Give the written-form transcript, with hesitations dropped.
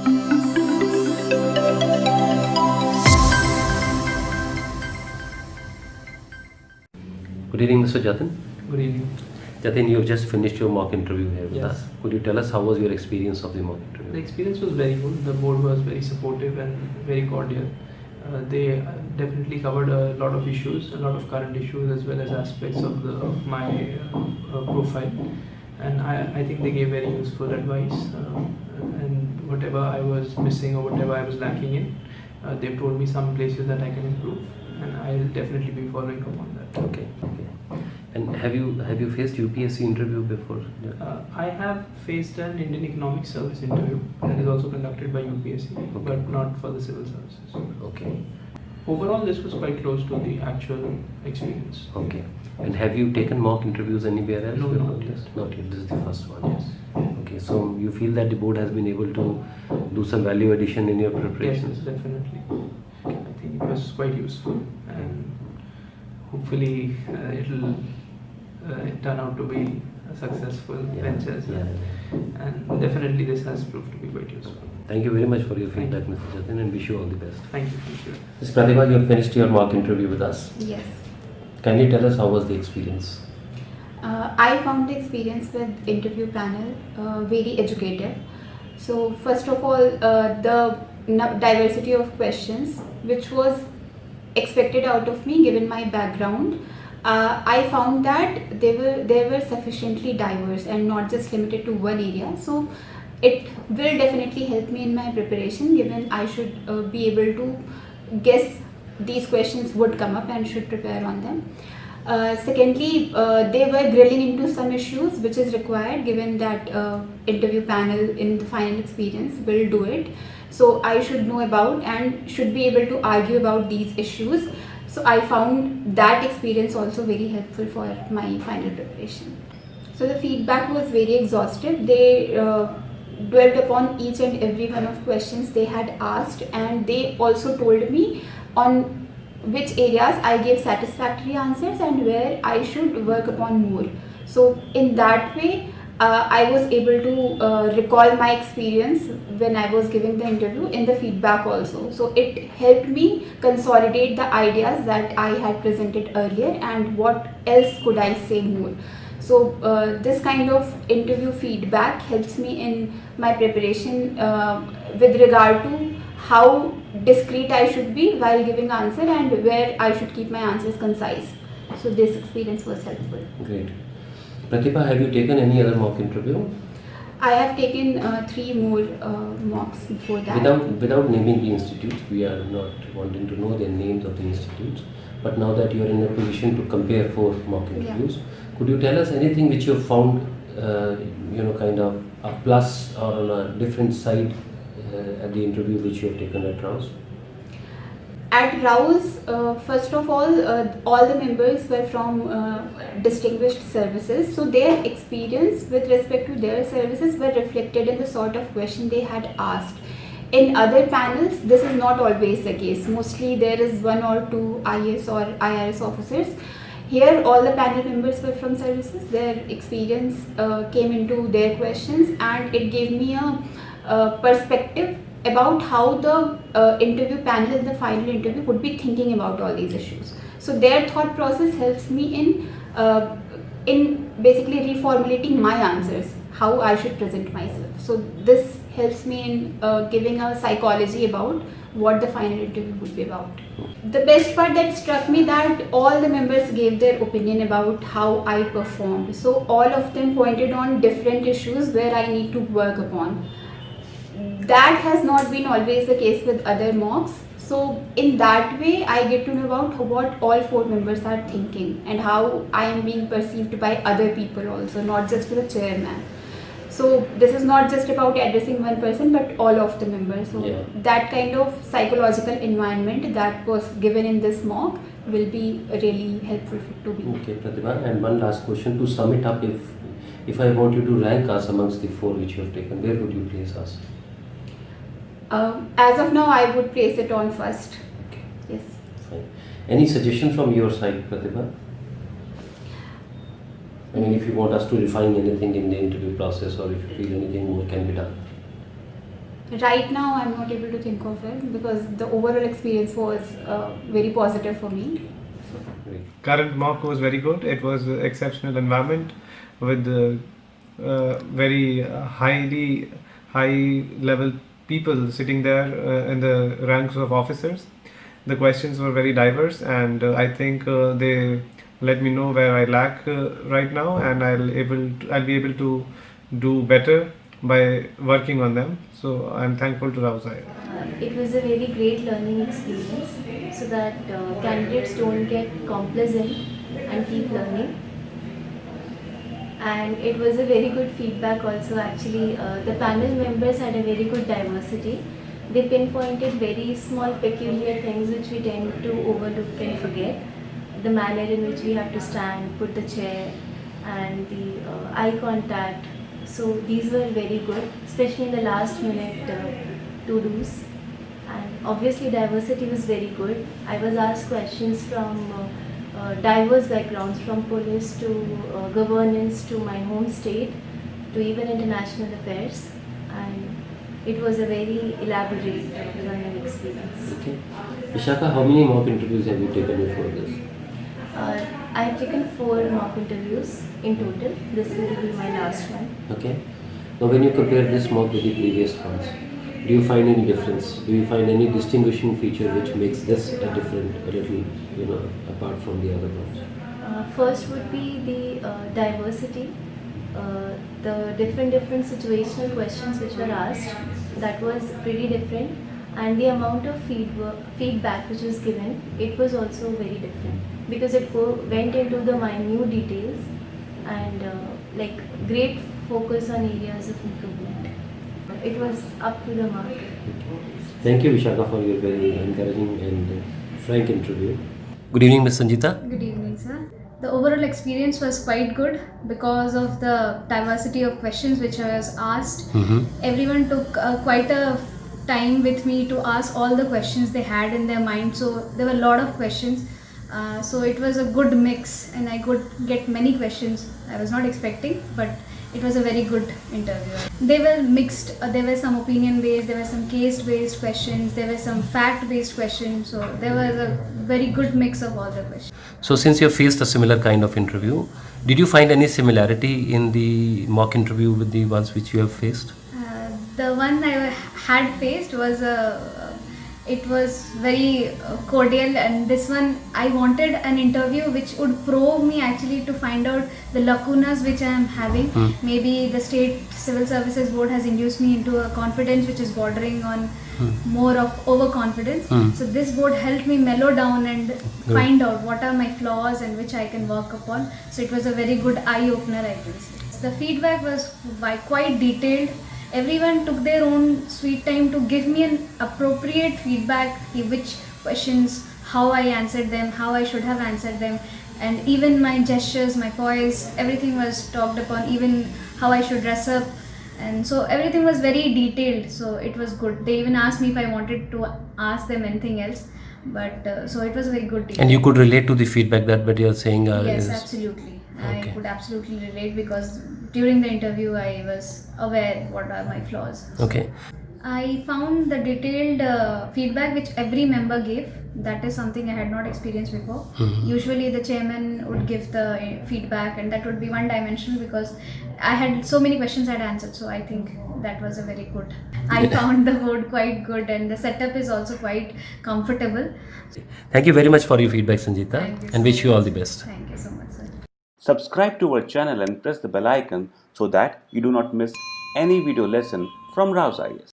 Good evening, Mr. Jatin. Good evening. Jatin, you have just finished your mock interview here with Yes. us. Could you tell us how was your experience of the mock The interview? experience was very good. The board was very supportive and very cordial. They definitely covered a lot of issues, a lot of current issues, as well as aspects of my profile. And I think they gave very useful advice. And whatever I was missing or whatever I was lacking in, they've told me some places that I can improve, and I'll definitely be following up on that. Okay. And have you faced UPSC interview before? I have faced an Indian Economic Service interview that is also conducted by UPSC, but not for the civil services. Okay. Overall, this was quite close to the actual experience. Okay. And have you taken mock interviews anywhere else? No, before not this? yet. Not yet. This is the first one. Yes. Okay. So you feel that the board has been able to do some value addition in your Yes, preparations? definitely. I think it was quite useful, and hopefully it'll turn out to be a successful venture as well. Yeah. And definitely this has proved to be quite useful. Thank you very much for your Thank feedback, Mr. Jatin, and wish you all the best. Thank you. Thank you. Ms. Pratibha, you have finished your mock interview with us. Yes. Kindly tell us how was the experience? I found the experience with interview panel very educative. So first of all, the diversity of questions which was expected out of me given my background, I found that they were sufficiently diverse and not just limited to one area. So it will definitely help me in my preparation, given I should be able to guess these questions would come up and should prepare on them. Secondly, they were grilling into some issues which is required, given that interview panel in the final experience will do it. So I should know about and should be able to argue about these issues. So I found that experience also very helpful for my final preparation. So the feedback was very exhaustive. They dwelled upon each and every one of questions they had asked, and they also told me on which areas I gave satisfactory answers and where I should work upon more. So in that way, I was able to recall my experience when I was giving the interview in the feedback also. So it helped me consolidate the ideas that I had presented earlier and what else could I say more. So this kind of interview feedback helps me in my preparation with regard to how discreet I should be while giving answer and where I should keep my answers concise. So this experience was helpful. Great. Pratibha, have you taken any other mock interview? I have taken 3 more mocks before that. Without naming the institutes, we are not wanting to know the names of the institutes. But now that you are in a position to compare 4 mock interviews, could you tell us anything which you have found, kind of a plus or on a different side at the interview which you have taken at Rouse? At Rouse, first of all the members were from distinguished services, so their experience with respect to their services were reflected in the sort of question they had asked. In other panels, this is not always the case. Mostly there is 1 or 2 IAS or IRS officers. Here, all the panel members were from services. Their experience came into their questions, and it gave me a perspective about how the interview panel in the final interview would be thinking about all these issues. So their thought process helps me in basically reformulating my answers, how I should present myself. So this helps me in giving a psychology about what the final interview would be about. The best part that struck me that all the members gave their opinion about how I performed. So all of them pointed on different issues where I need to work upon. That has not been always the case with other mocks. So in that way, I get to know about what all 4 members are thinking and how I am being perceived by other people also, not just the chairman. So this is not just about addressing one person, but all of the members. So that kind of psychological environment that was given in this mock will be really helpful to me. Okay, Pratibha, and one last question to sum it up. If I want you to rank us amongst the 4 which you have taken, where would you place us? As of now, I would place it on first. Okay. Yes. Fine. Any suggestion from your side, Pratibha? I mean, if you want us to refine anything in the interview process, or if you feel anything more can be done. Right now, I'm not able to think of it because the overall experience was very positive for me. Current mock was very good. It was an exceptional environment with very high level people sitting there in the ranks of officers. The questions were very diverse, and I think they let me know where I lack right now, and I'll be able to do better by working on them. So I'm thankful to Rausai. It was a very great learning experience so that candidates don't get complacent and keep learning. And it was a very good feedback also. Actually, the panel members had a very good diversity. They pinpointed very small peculiar things which we tend to overlook and forget. The manner in which we have to stand, put the chair, and the eye contact. So these were very good, especially in the last minute to-dos. And obviously diversity was very good. I was asked questions from diverse backgrounds, from police to governance to my home state to even international affairs, and it was a very elaborate learning experience. Okay. Vishaka, how many mock interviews have you taken before this? I have taken 4 mock interviews in total. This will be my last one. Okay. Now, when you compare this mock with the previous ones, do you find any difference? Do you find any distinguishing feature which makes this a little, apart from the other ones? First would be the diversity, the different situational questions which were asked. That was pretty different, and the amount of feedback which was given, it was also very different because it went into the minute details and great focus on areas of improvement. It was up to the mark. Thank you, Vishaka, for your very encouraging and frank interview. Good evening, Ms. Sanjita. Good evening, sir. The overall experience was quite good because of the diversity of questions which I was asked. Everyone took quite a time with me to ask all the questions they had in their mind. So there were a lot of questions. So it was a good mix, and I could get many questions I was not expecting, but it was a very good interview. They were mixed. There were some opinion based, there were some case based questions, there were some fact based questions. So there was a very good mix of all the questions. So, since you have faced a similar kind of interview, did you find any similarity in the mock interview with the ones which you have faced? The one I had faced was it was very cordial, and this one I wanted an interview which would probe me actually to find out the lacunas which I am having. Maybe the state civil services board has induced me into a confidence which is bordering on more of overconfidence. So this board helped me mellow down and find out what are my flaws and which I can work upon. So it was a very good eye opener, I can say. The feedback was quite detailed. Everyone took their own sweet time to give me an appropriate feedback, which questions, how I answered them, how I should have answered them, and even my gestures, my poise, everything was talked upon, even how I should dress up. And so everything was very detailed, so it was good. They even asked me if I wanted to ask them anything else, but so it was a very good detail. And you could relate to the feedback that what you are saying? Yes, absolutely. Okay. I could absolutely relate because during the interview I was aware what are my flaws. Okay. I found the detailed feedback which every member gave. That is something I had not experienced before. Usually the chairman would give the feedback, and that would be one dimensional because I had so many questions I had answered. So I think that was a very good. I found the board quite good, and the setup is also quite comfortable. Thank you very much for your feedback, Sanjita, Thank you and so wish you all much. the best. Thank you so much, sir. Subscribe to our channel and press the bell icon so that you do not miss any video lesson from Raus IAS.